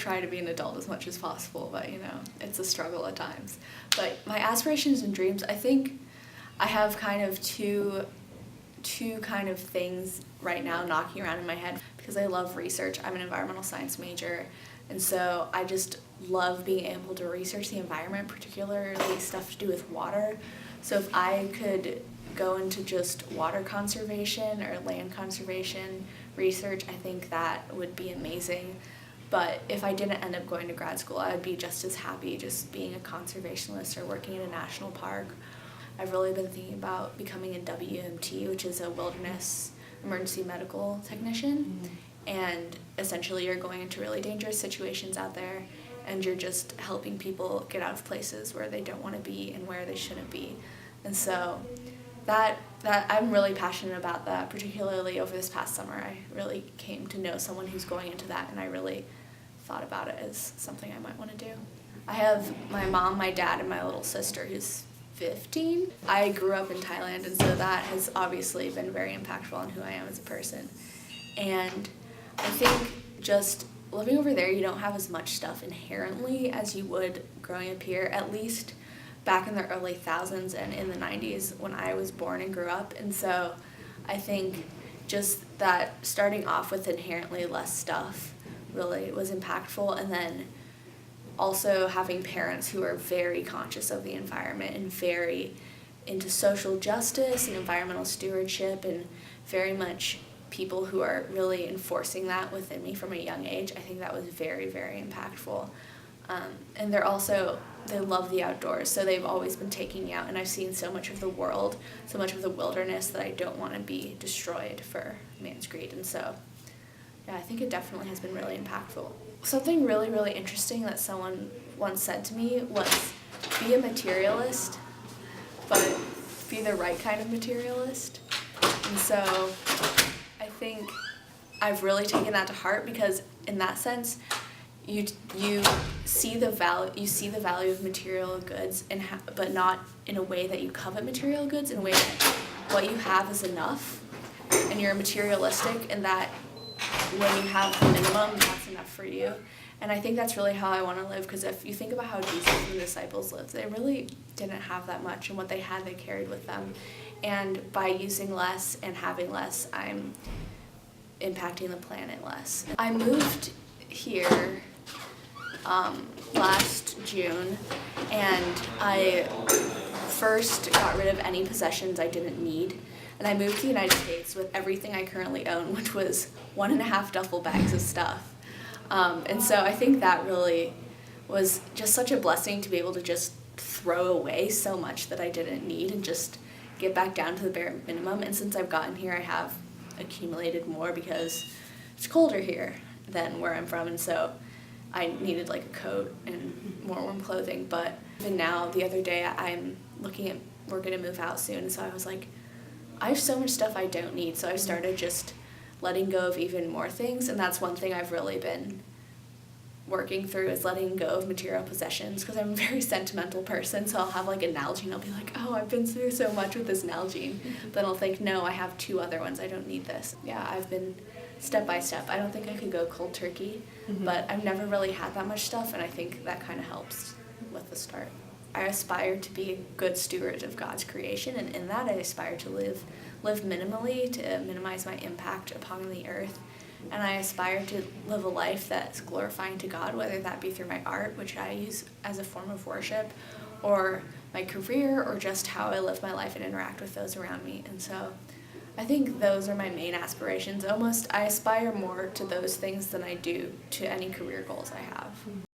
try to be an adult as much as possible, but it's a struggle at times. But my aspirations and dreams, I think I have kind of two kind of things right now knocking around in my head because I love research. I'm an environmental science major, and so I just love being able to research the environment, particularly stuff to do with water. So if I could go into just water conservation or land conservation research, I think that would be amazing. But if I didn't end up going to grad school, I would be just as happy just being a conservationist or working in a national park. I've really been thinking about becoming a WMT, which is a wilderness emergency medical technician. And essentially you're going into really dangerous situations out there and you're just helping people get out of places where they don't want to be and where they shouldn't be. And so that I'm really passionate about that, particularly over this past summer. I really came to know someone who's going into that, and I really thought about it as something I might want to do. I have my mom, my dad, and my little sister who's 15. I grew up in Thailand, and so that has obviously been very impactful on who I am as a person. And I think just living over there, you don't have as much stuff inherently as you would growing up here, at least back in the early thousands and in the 90s when I was born and grew up. And so I think just that starting off with inherently less stuff really was impactful, and then also having parents who are very conscious of the environment and very into social justice and environmental stewardship, and very much people who are really enforcing that within me from a young age. I think that was very, very impactful. And they love the outdoors, so they've always been taking me out, and I've seen so much of the world, so much of the wilderness that I don't want to be destroyed for man's greed. And so, yeah, I think it definitely has been really impactful. Something really, really interesting that someone once said to me was, be a materialist, but be the right kind of materialist. And so I think I've really taken that to heart, because in that sense, you see the value of material goods, but not in a way that you covet material goods, in a way that what you have is enough, and you're materialistic, and that when you have the minimum, that's enough for you. And I think that's really how I want to live, because if you think about how Jesus and the disciples lived, they really didn't have that much, and what they had, they carried with them. And by using less and having less, I'm impacting the planet less. I moved here last June, and I first got rid of any possessions I didn't need, and I moved to the United States with everything I currently own, which was 1.5 duffel bags of stuff. And so I think that really was just such a blessing to be able to just throw away so much that I didn't need and just get back down to the bare minimum. And since I've gotten here, I have accumulated more because it's colder here than where I'm from, and so I needed like a coat and more warm clothing. But even now, the other day, we're gonna move out soon, and so I was like, I have so much stuff I don't need, so I started just letting go of even more things, and that's one thing I've really been working through, is letting go of material possessions, because I'm a very sentimental person. So I'll have like a Nalgene, I'll be like, oh, I've been through so much with this Nalgene. Then I'll think, no, I have 2 other ones, I don't need this. Yeah, I've been step by step. I don't think I could go cold turkey, but I've never really had that much stuff, and I think that kind of helps with the start. I aspire to be a good steward of God's creation, and in that I aspire to live minimally, to minimize my impact upon the earth. And I aspire to live a life that's glorifying to God, whether that be through my art, which I use as a form of worship, or my career, or just how I live my life and interact with those around me. And so I think those are my main aspirations. I aspire more to those things than I do to any career goals I have.